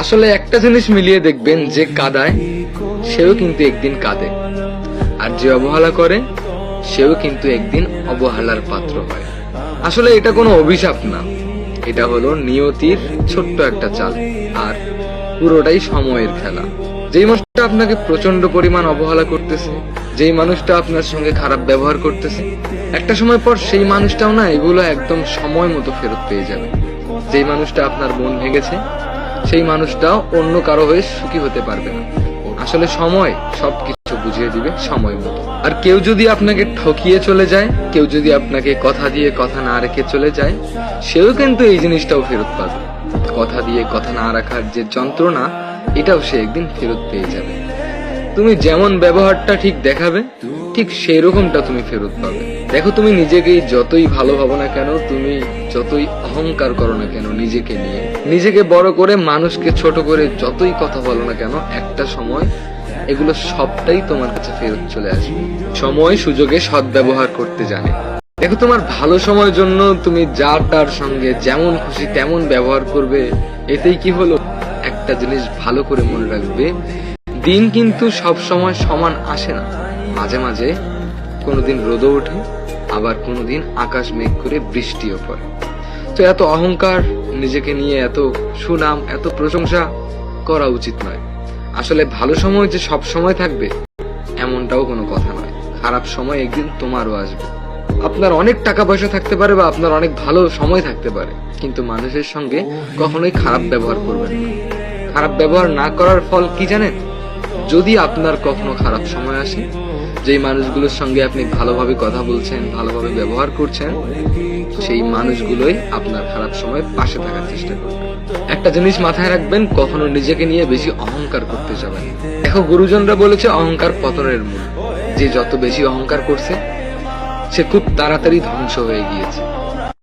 আসলে একটা জিনিস মিলিয়ে দেখবেন, যে কাঁদায় সেও কিন্তু একদিন কাঁদে, আর যে অবহেলা করে সেও কিন্তু একদিন অবহেলার পাত্র হয়। আসলে এটা কোনো অভিশাপ না, এটা হলো নিয়তির ছোট্ট একটা চাল, আর পুরোটাই সময়ের খেলা। যেই মানুষটা আপনাকে প্রচন্ড পরিমাণ অবহেলা করতেছে, যেই মানুষটা আপনার সঙ্গে খারাপ ব্যবহার করতেছে, একটা সময় পর সেই মানুষটাও না এগুলো একদম সময় মতো ফেরত পেয়ে যাবে। যেই মানুষটা আপনার মন ভেঙেছে সেই মানুষটাও অন্য কারো হয়ে সুখী হতে পারবে না। আসলে সময় সবকিছু বুঝিয়ে দিবে সময় মতো। আর কেউ যদি আপনাকে ঠকিয়ে চলে যায়, কেউ যদি আপনাকে কথা দিয়ে কথা না রেখে চলে যায়, সেও কিন্তু এই জিনিসটাও ফেরত পাবে। কথা দিয়ে কথা না রাখার যে যন্ত্রণা, এটাও সে একদিন ফেরত পেয়ে যাবে। তুমি যেমন ব্যবহারটা ঠিক দেখাবে, ঠিক সেই রকমটা তুমি ফেরত পাবে। দেখো, তুমি নিজেকেই যতই ভালো ভাবো না কেন, তুমি যতই অহংকার করো না কেন নিজেকে নিয়ে, নিজেকে বড় করে মানুষকে ছোট করে যতই কথা বলো না কেন, একটা সময় এগুলো সবটাই তোমার কাছে ফেরত চলে আসবে। সময় সুযোগে সদ্ব্যবহার করতে জানে। দেখো, তোমার ভালো সময়ের জন্য তুমি যার তার সঙ্গে যেমন খুশি তেমন ব্যবহার করবে, এতেই কি হলো? একটা জিনিস ভালো করে মনে রাখবে, দিন কিন্তু সব সময় সমান আসে না। মাঝে মাঝে কোনোদিন রোদও ওঠে, আবার কোনোদিন আকাশ মেঘ করে বৃষ্টিও পড়ে। তো এত অহংকার, নিজেকে নিয়ে এত সুনাম, এত প্রশংসা করা উচিত নয়। আসলে ভালো সময় যে সব সময় থাকবে এমনটাও কোনো কথা নয়। খারাপ সময় একদিন তোমারও আসবে। আপনার অনেক টাকা পয়সা থাকতে পারে বা আপনার অনেক ভালো সময় থাকতে পারে, কিন্তু মানুষের সঙ্গে কখনোই খারাপ ব্যবহার করবেন না। খারাপ ব্যবহার না করার ফল কি জানেন? যদি আপনার কখনো খারাপ সময় আসে, যেই মানুষগুলোর সঙ্গে আপনি ভালোভাবে কথা বলছেন, ভালোভাবে ব্যবহার করছেন, সেই মানুষগুলোই আপনার খারাপ সময় পাশে থাকার চেষ্টা করবে। একটা জিনিস মাথায় রাখবেন, কখনো নিজেকে নিয়ে বেশি অহংকার করতে যাবেন। দেখো, গুরুজনরা বলেছে অহংকার পতনের মূল। যে যত বেশি অহংকার করছে সে খুব তাড়াতাড়ি ধ্বংস হয়ে গিয়েছে।